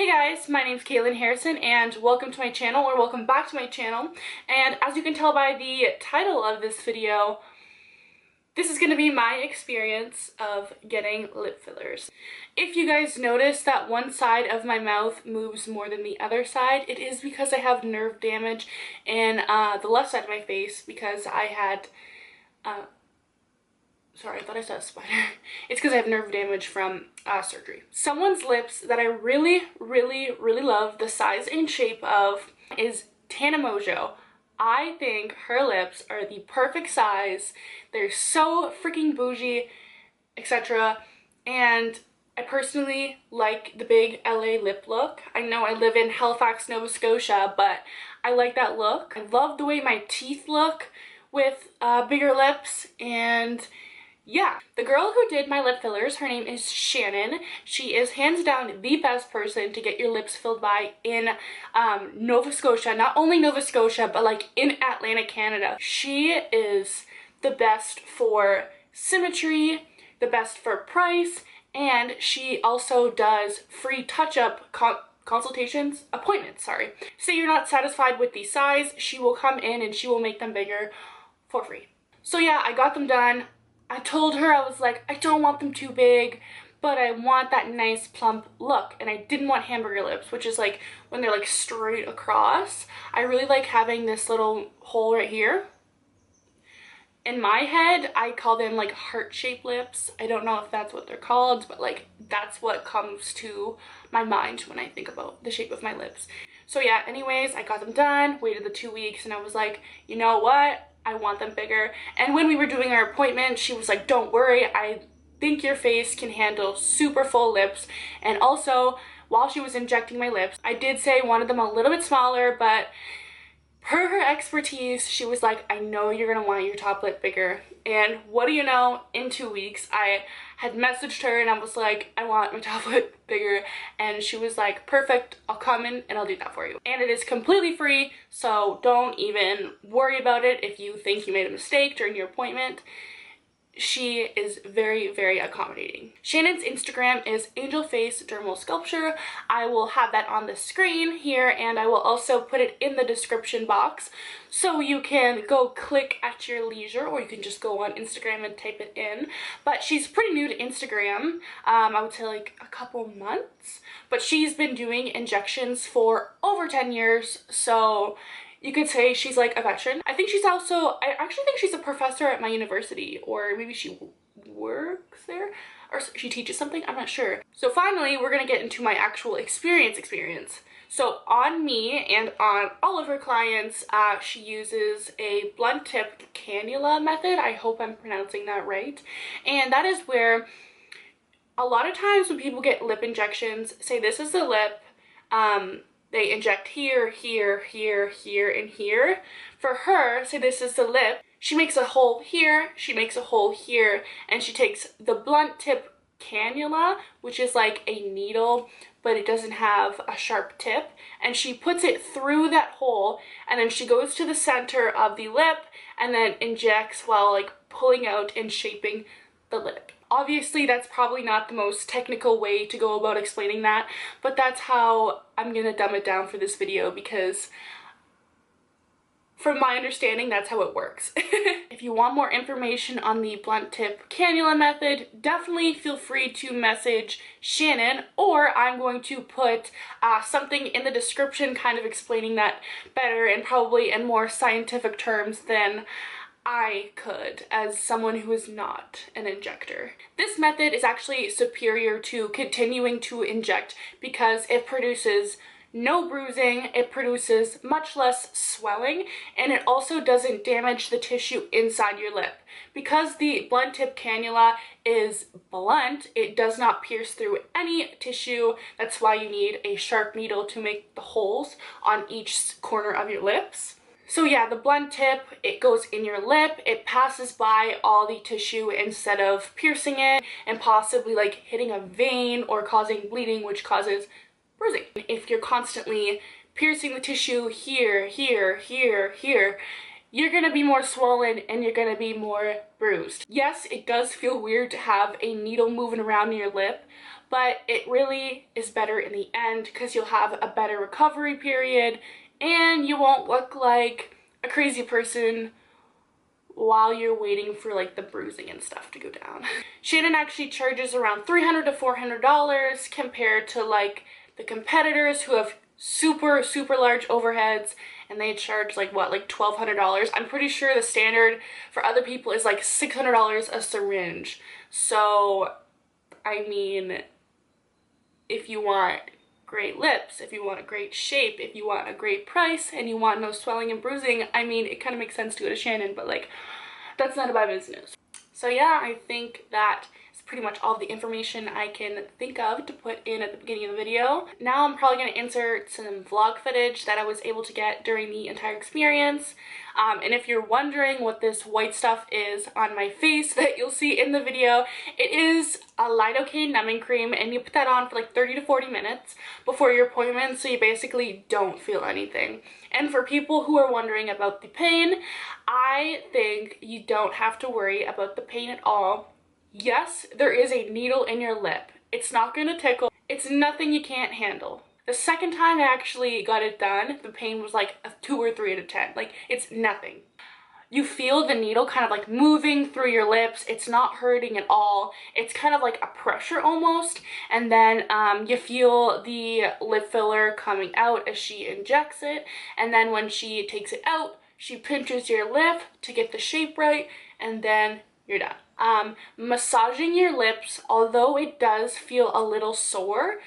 Hey guys, my name's Kaitlyn Harrison and welcome to my channel, or welcome back to my channel. And as you can tell by the title of this video, this is going to be my experience of getting lip fillers. If you guys notice that one side of my mouth moves more than the other side, it is because I have nerve damage in the left side of my face because I had sorry, I thought I saw a spider. It's because I have nerve damage from surgery. Someone's lips that I really love the size and shape of is Tana Mojo. I think her lips are the perfect size. They're so freaking bougie, etc. And I personally like the big LA lip look. I know I live in Halifax, Nova Scotia, but I like that look. I love the way my teeth look with bigger lips, and yeah, the girl who did my lip fillers, her name is Shannon. She is hands down the best person to get your lips filled by in Nova Scotia. Not only Nova Scotia, but like in Atlantic, Canada. She is the best for symmetry, the best for price, and she also does free touch-up appointments. Say you're not satisfied with the size, she will come in and she will make them bigger for free. So yeah, I got them done. I told her, I was like, I don't want them too big, but I want that nice plump look. And I didn't want hamburger lips, which is like when they're like straight across. I really like having this little hole right here. In my head, I call them like heart-shaped lips. I don't know if that's what they're called, but like that's what comes to my mind when I think about the shape of my lips. So yeah, anyways, I got them done, waited the 2 weeks, and I was like, you know what? I want them bigger. And when we were doing our appointment, she was like, don't worry, I think your face can handle super full lips. And also, while she was injecting my lips, I did say I wanted them a little bit smaller, but per her expertise, she was like, I know you're gonna want your top lip bigger. And what do you know, in 2 weeks, I had messaged her and I was like, I want my top lip bigger. And she was like, perfect, I'll come in and I'll do that for you. And it is completely free, so don't even worry about it if you think you made a mistake during your appointment. She is very accommodating. Shannon's Instagram is Angel Face Dermal Sculpture. I will have that on the screen here, and I will also put it in the description box so you can go click at your leisure, or you can just go on Instagram and type it in. But she's pretty new to Instagram. I would say like a couple months, but she's been doing injections for over 10 years, so you could say she's like a veteran. I actually think she's a professor at my university, or maybe she works there, or she teaches something, I'm not sure. So finally, we're gonna get into my actual experience. So on me and on all of her clients, she uses a blunt tip cannula method. I hope I'm pronouncing that right. And that is where a lot of times when people get lip injections, say this is the lip, they inject here, here, and here. For her, say this is the lip, she makes a hole here, she makes a hole here, and she takes the blunt tip cannula, which is like a needle, but it doesn't have a sharp tip, and she puts it through that hole, and then she goes to the center of the lip and then injects while like pulling out and shaping the lip. Obviously, that's probably not the most technical way to go about explaining that, but that's how I'm gonna dumb it down for this video, because from my understanding, that's how it works. If you want more information on the blunt tip cannula method, definitely feel free to message Shannon, or I'm going to put something in the description kind of explaining that better and probably in more scientific terms than I could as someone who is not an injector. This method is actually superior to continuing to inject because it produces no bruising, it produces much less swelling, and it also doesn't damage the tissue inside your lip. Because the blunt tip cannula is blunt, it does not pierce through any tissue. That's why you need a sharp needle to make the holes on each corner of your lips. So yeah, the blunt tip, it goes in your lip, it passes by all the tissue instead of piercing it and possibly like hitting a vein or causing bleeding, which causes bruising. If you're constantly piercing the tissue here, you're gonna be more swollen and you're gonna be more bruised. Yes, it does feel weird to have a needle moving around your lip, but it really is better in the end because you'll have a better recovery period and you won't look like a crazy person while you're waiting for like the bruising and stuff to go down. Shannon actually charges around $300 to $400 compared to like the competitors who have super large overheads, and they charge like what, like $1,200. I'm pretty sure the standard for other people is like $600 a syringe. So I mean, if you want great lips, if you want a great shape, if you want a great price, and you want no swelling and bruising, I mean, it kind of makes sense to go to Shannon, but like, that's none of my business. So yeah, I think that is pretty much all the information I can think of to put in at the beginning of the video. Now I'm probably going to insert some vlog footage that I was able to get during the entire experience. And if you're wondering what this white stuff is on my face that you'll see in the video, it is a lidocaine numbing cream, and you put that on for like 30 to 40 minutes before your appointment, so you basically don't feel anything. And for people who are wondering about the pain, I think you don't have to worry about the pain at all. Yes, there is a needle in your lip. It's not going to tickle. It's nothing you can't handle. The second time I actually got it done, the pain was like a 2 or 3 out of 10. Like, it's nothing. You feel the needle kind of like moving through your lips. It's not hurting at all. It's kind of like a pressure almost. And then you feel the lip filler coming out as she injects it. And then when she takes it out, she pinches your lip to get the shape right, and then you're done. Massaging your lips, although it does feel a little sore,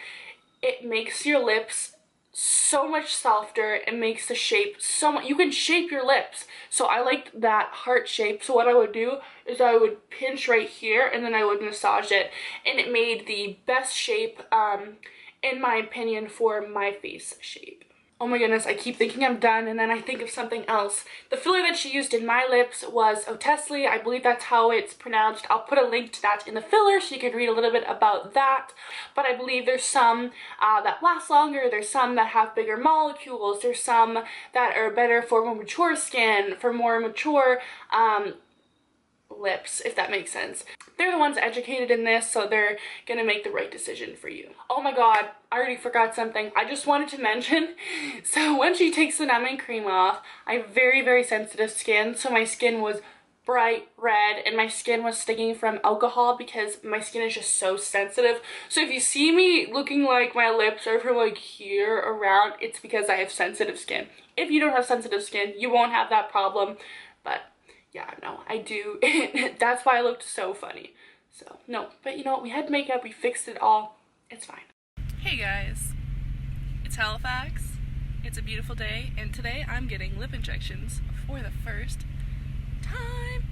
it makes your lips so much softer. It makes the shape so much, you can shape your lips. So I liked that heart shape. So what I would do is I would pinch right here and then I would massage it, and it made the best shape in my opinion for my face shape. Oh my goodness, I keep thinking I'm done and then I think of something else. The filler that she used in my lips was Otesli. I believe that's how it's pronounced. I'll put a link to that in the filler so you can read a little bit about that. But I believe there's some that last longer, there's some that have bigger molecules, there's some that are better for more mature skin, for more mature lips, if that makes sense. They're the ones educated in this, so they're gonna make the right decision for you. Oh my god, I already forgot something. I just wanted to mention, so when she takes the numbing cream off, I have very sensitive skin, so my skin was bright red and my skin was stinging from alcohol because my skin is just so sensitive. So if you see me looking like my lips are from like here around, it's because I have sensitive skin. If you don't have sensitive skin, you won't have that problem, but yeah, no, I do. That's why I looked so funny. So, no, but you know what? We had makeup, we fixed it all. It's fine. Hey guys, it's Halifax. It's a beautiful day, and today I'm getting lip injections for the first time.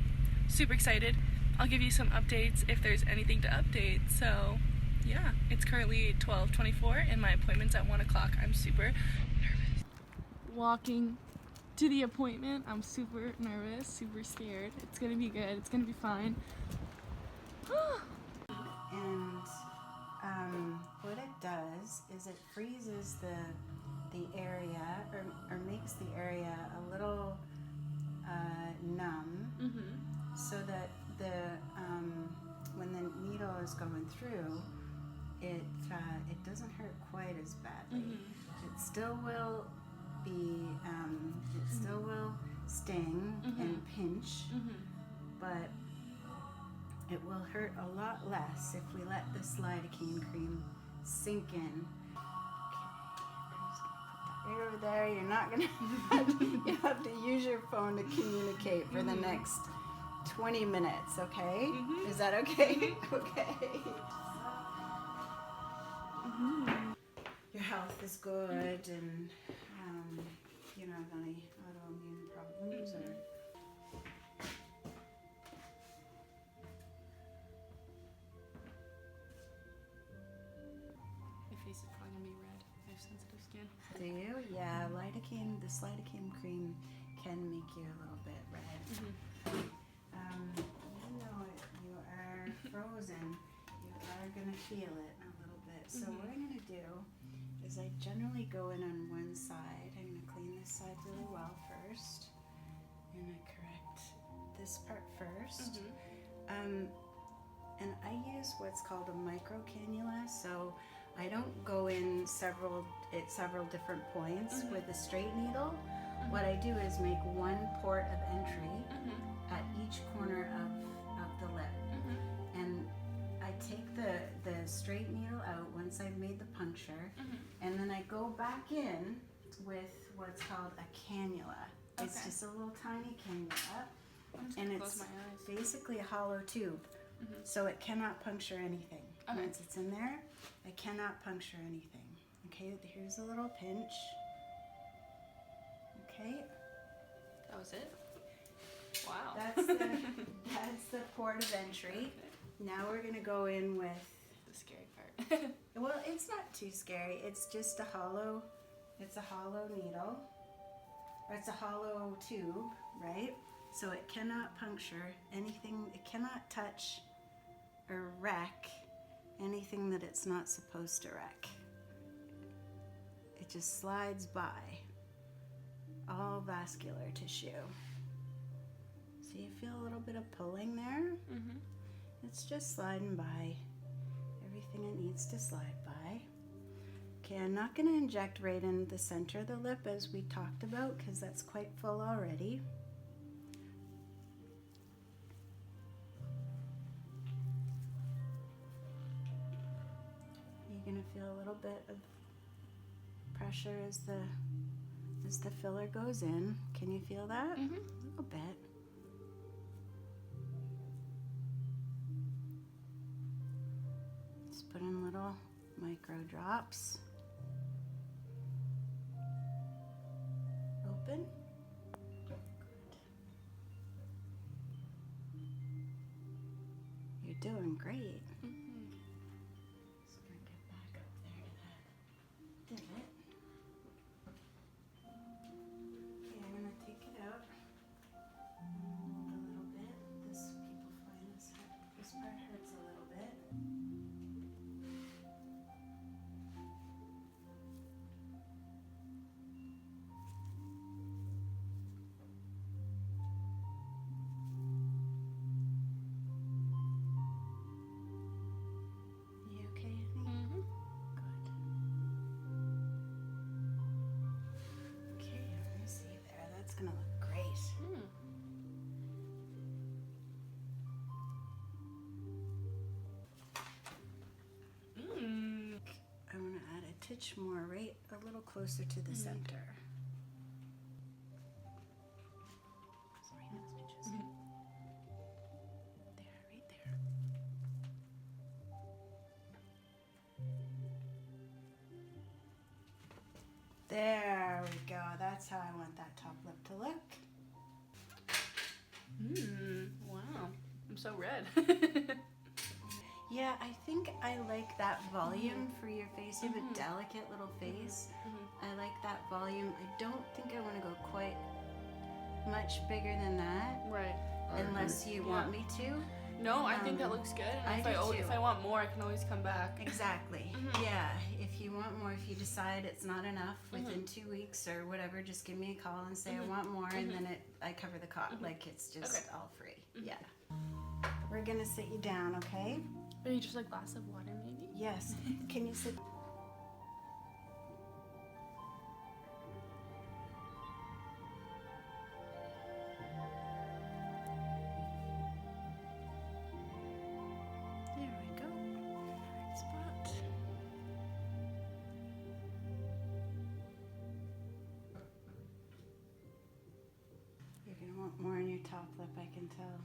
Super excited. I'll give you some updates if there's anything to update. So, yeah, it's currently 12:24 and my appointment's at 1 o'clock. I'm super nervous. Walking to the appointment. I'm super nervous, super scared. It's gonna be good. It's gonna be fine. And what it does is it freezes the area or makes the area a little numb, so that when the needle is going through, it doesn't hurt quite as badly. It still will be it still will sting and pinch, but it will hurt a lot less if we let this lidocaine cream sink in. Okay, right over there. You're not gonna you have to use your phone to communicate for the next 20 minutes, okay? Is that okay? Okay. Your health is good, and you don't have any autoimmune problems or... My face is probably gonna be red. I have sensitive skin. Do you? Yeah, this lidocaine cream can make you a little bit red. Even though you are frozen, you are gonna feel it a little bit. So what I'm gonna do is I generally go in on one side. I'm gonna clean this side really well first. I'm gonna correct this part first. and I use what's called a micro cannula, so I don't go in several different points with a straight needle. What I do is make one port of entry at each corner of the lip. And I take the straight needle out once I've made the puncture, and then I go back in with what's called a cannula. It's just a little tiny cannula, and it's basically a hollow tube, so it cannot puncture anything. Once it's in there, it cannot puncture anything. Okay, here's a little pinch. Okay. That was it? Wow. That's the port of entry. Now we're gonna go in with The scary part. well, it's not too scary. It's just a hollow needle. Or it's a hollow tube, right? So it cannot puncture anything, it cannot touch or wreck anything that it's not supposed to wreck. It just slides by all vascular tissue. So you feel a little bit of pulling there? It's just sliding by everything it needs to slide by. Okay, I'm not going to inject right in the center of the lip as we talked about because that's quite full already. You're going to feel a little bit of pressure as the filler goes in. Can you feel that? A little bit. Just put in little micro drops. Open. Good. You're doing great. Just gonna get back up there to that divot. Okay, I'm gonna take it out a little bit. People find this part hurts a little bit. You okay, honey? Good. Okay, let me see there. That's gonna look great. I'm gonna add a titch more, right a little closer to the center. Sorry, those pinches. There, right there. There we go. That's how I want that top lip to look. Wow. I'm so red. Yeah, I think I like that volume for your face. You have a delicate little face. I like that volume. I don't think I want to go quite much bigger than that. Right. Unless you want me to. No, I think that looks good. And if I want more, I can always come back. Exactly. Yeah. If you want more, if you decide it's not enough within 2 weeks or whatever, just give me a call and say I want more, and then I cover the cost. Like it's just all free. Yeah. We're gonna sit you down, okay? Maybe just a glass of water, maybe? Yes. Can you sit? There we go. Right spot. You're gonna want more on your top lip, I can tell.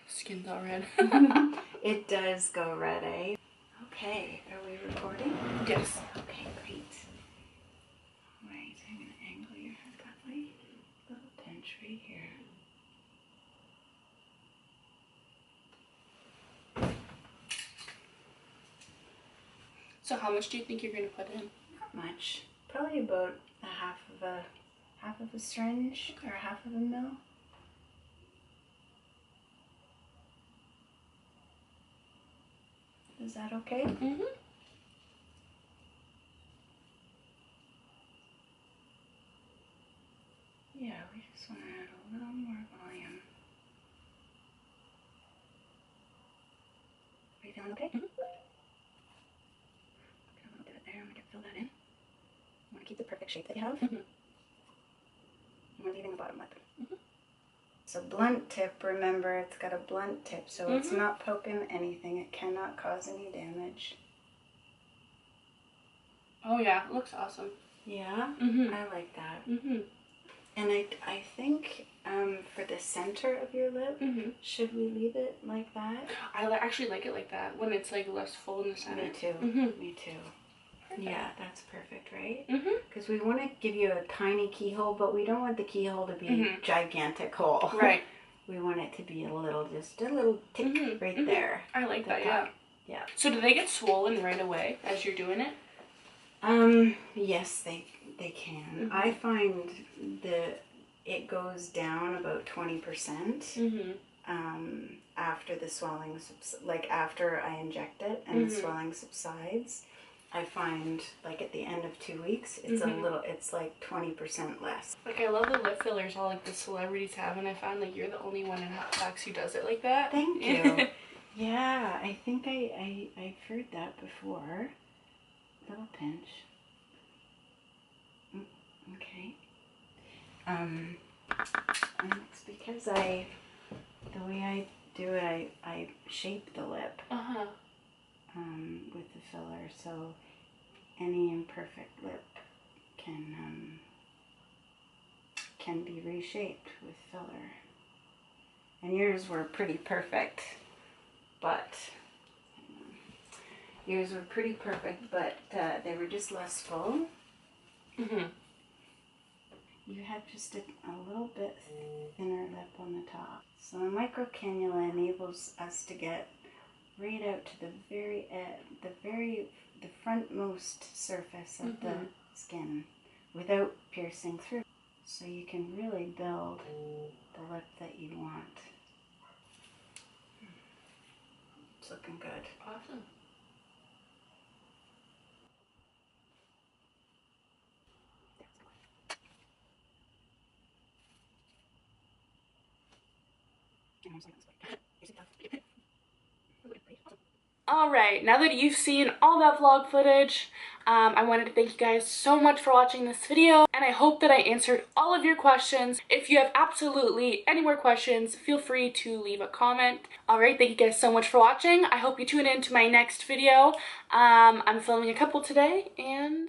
Skin's all red. It does go red, eh? Okay, are we recording? Yes. Okay, great. Right, I'm gonna angle your head that way. Little pinch right here. So how much do you think you're going to put in? Not much. Probably about a half of a syringe or a half of a mil. Is that okay? Mm-hmm. Yeah, we just want to add a little more volume. Are you feeling okay? Mm-hmm. Put a little bit there. I'm going to fill that in. You want to keep the perfect shape that you have. Mm-hmm. And we're leaving the bottom lip. Mm-hmm. So blunt tip, remember, it's got a blunt tip, so Mm-hmm. it's not poking anything. It cannot cause any damage. Oh yeah, it looks awesome. Yeah? Mm-hmm. I like that. Mm-hmm. And I think for the center of your lip, Mm-hmm. should we leave it like that? I actually like it like that, when it's like less full in the center. Me too. Mm-hmm. Me too. Perfect. Yeah, that's perfect, right? Mm-hmm. Because we want to give you a tiny keyhole, but we don't want the keyhole to be Mm-hmm. gigantic hole. Right. We want it to be just a little tick Mm-hmm. right Mm-hmm. there. I like that, top. yeah. Yeah. So do they get swollen right away as you're doing it? Yes, they can. Mm-hmm. I find it goes down about 20%. Mm-hmm. After the swelling, like after I inject it and the swelling subsides, I find like at the end of 2 weeks, it's it's like 20% less. Like I love the lip fillers all like the celebrities have, and I found like you're the only one in Halifax who does it like that. Thank you. Yeah, I think I've heard that before. Little pinch. Okay. And it's because the way I do it, I shape the lip with the filler, so any imperfect lip can be reshaped with filler. And yours were pretty perfect, but they were just less full. Mm-hmm. You have just a little bit thinner lip on the top. So a micro cannula enables us to get right out to the very the frontmost surface of the skin without piercing through. So you can really build the lip that you want. It's looking good. Awesome. Alright, now that you've seen all that vlog footage, I wanted to thank you guys so much for watching this video, and I hope that I answered all of your questions. If you have absolutely any more questions, feel free to leave a comment. Alright, thank you guys so much for watching. I hope you tune in to my next video. I'm filming a couple today, and